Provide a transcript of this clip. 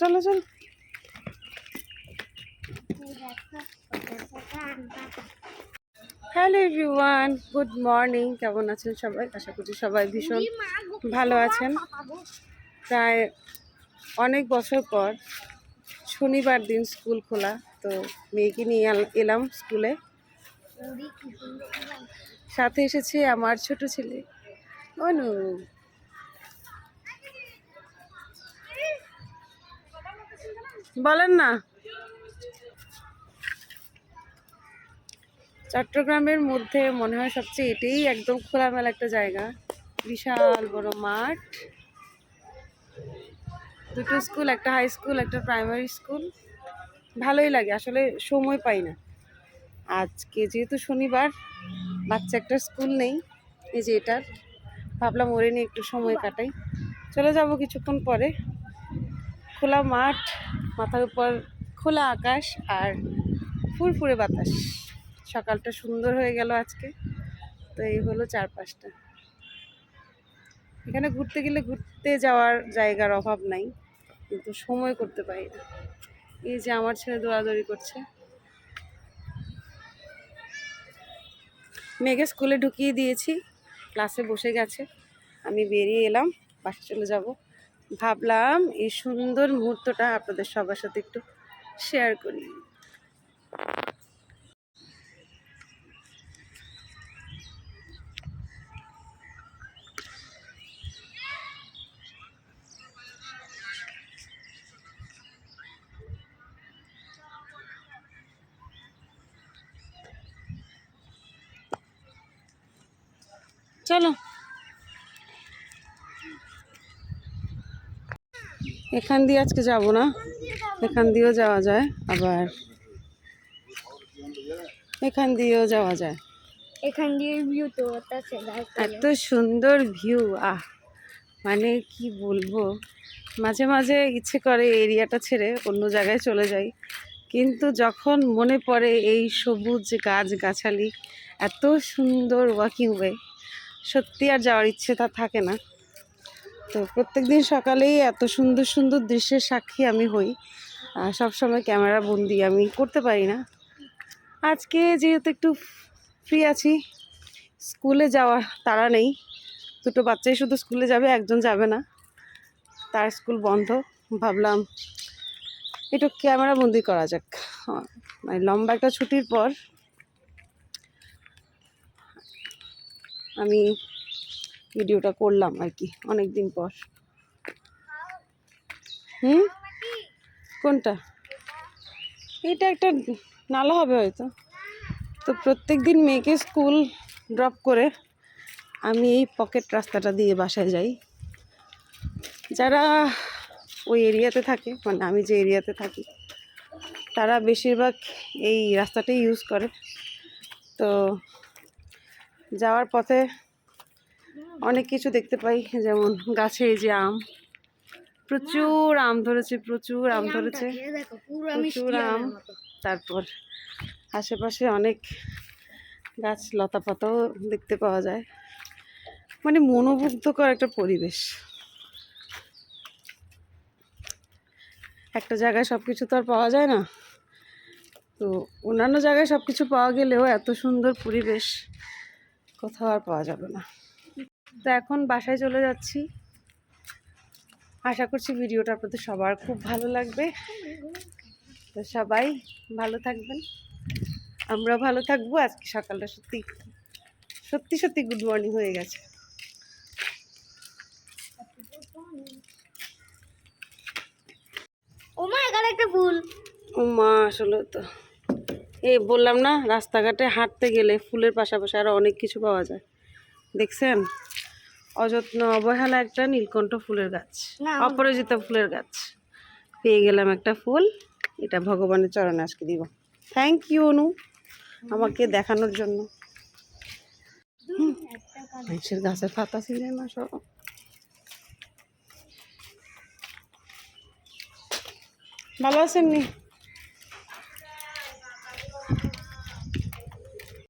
চলো চলো। Hello everyone, good morning. কেমন আছেন সবাই? আশা করছি সবাই ভীষণ ভালো আছেন। প্রায় অনেক বছর পর শনিবার দিন স্কুল খোলা, তো মেয়েকে নিয়ে এলাম স্কুলে। সাথে এসেছে আমার ছোট ছেলে অনু। বলেন না। চট্টগ্রামের মধ্যে মনে হয় সবচেয়ে এটাই একদম খোলামেলা একটা জায়গা, বিশাল বড় মাঠ, দুটো স্কুল, একটা হাই স্কুল, একটা প্রাইমারি স্কুল। ভালোই লাগে, আসলে সময় পাই না। আজকে যেহেতু শনিবার, বাচ্চা একটা স্কুল নেই, এই যে এটার, ভাবলাম ওরে নিয়ে একটু সময় কাটাই। চলে যাব কিছুক্ষণ পরে। খোলা মাঠ, মাথার উপর খোলা আকাশ আর ফুরফুরে বাতাস। সকালটা সুন্দর হয়ে গেল আজকে। তো এই হলো চারপাশটা। এখানে ঘুরতে গেলে ঘুরতে যাওয়ার জায়গার অভাব নাই, কিন্তু সময় করতে পারি না। এই যে আমার ছেলে দৌড়াদৌড়ি করছে। মেয়েকে স্কুলে ঢুকিয়ে দিয়েছি, ক্লাসে বসে গেছে। আমি বেরিয়ে এলাম, বাসে চলে যাব। ভাবলাম এই সুন্দর মুহূর্তটা আপনাদের সবার সাথে একটু শেয়ার করি। চলো। এখান দিয়ে আজকে যাব না, এখান দিয়েও যাওয়া যায়, আবার এখান দিয়েও যাওয়া যায়। এখান দিয়ে ভিউ তো এত সুন্দর ভিউ, মানে কি বলবো। মাঝে মাঝে ইচ্ছে করে এরিয়াটা ছেড়ে অন্য জায়গায় চলে যাই, কিন্তু যখন মনে পড়ে এই সবুজ গাছগাছালি, এত সুন্দর ওয়াকিং ওয়ে, সত্যি আর যাওয়ার ইচ্ছে তা থাকে না। তো প্রত্যেকদিন সকালেই এত সুন্দর সুন্দর দৃশ্যের সাক্ষী আমি হই, সবসময় ক্যামেরা বন্দি আমি করতে পারি না। আজকে যেহেতু একটু ফ্রি আছি, স্কুলে যাওয়ার তাড়া নেই, দুটো বাচ্চাই শুধু স্কুলে যাবে, একজন যাবে না, তার স্কুল বন্ধ। ভাবলাম একটু ক্যামেরা বন্দি করা যাক। মানে লম্বা একটা ছুটির পর আমি ভিডিওটা করলাম আর কি, অনেক দিন পর। কোনটা? এটা একটা নালা হবে হয়তো। তো প্রত্যেক দিন মেয়েকে স্কুল ড্রপ করে আমি এই পকেট রাস্তাটা দিয়ে বাসায় যাই। যারা ওই এরিয়াতে থাকে, মানে আমি যে এরিয়াতে থাকি, তারা বেশিরভাগ এই রাস্তাটাই ইউজ করে। তো যাওয়ার পথে অনেক কিছু দেখতে পাই, যেমন গাছে এই যে আম, প্রচুর আম ধরেছে, প্রচুর আম ধরেছে, প্রচুর আম। তারপর আশেপাশে অনেক গাছ লতা পাতাও দেখতে পাওয়া যায়, মানে মনোমুগ্ধকর একটা পরিবেশ। একটা জায়গায় সব কিছু তো আর পাওয়া যায় না, তো অন্যান্য জায়গায় সব কিছু পাওয়া গেলেও এত সুন্দর পরিবেশ কোথাও আর পাওয়া যাবে না। তো এখন বাসায় চলে যাচ্ছি। আশা করছি ভিডিওটা আপনাদের সবার খুব ভালো লাগবে। তো সবাই ভালো থাকবেন, আমরা ভালো থাকবো। আজকে সকালটা সত্যি সত্যি সত্যি গুড মর্নিং হয়ে গেছে। ওমা এখানে একটা ফুল। ও মা, আসলে তো এই বললাম না, রাস্তাঘাটে হাঁটতে গেলে ফুলের পাশাপাশি আরও অনেক কিছু পাওয়া যায়। দেখছেন, অযত্ন অবহেলা একটা নীলকণ্ঠ ফুলের গাছ, অপরাজিতা ফুলের গাছ। পেয়ে গেলাম একটা ফুল, এটা ভগবানের চরণে আজকে দিব। থ্যাংক ইউ অনু, আমাকে দেখানোর জন্য। মানুষের গাছের পাতা ছিল না সব। ভালো আছেন নি?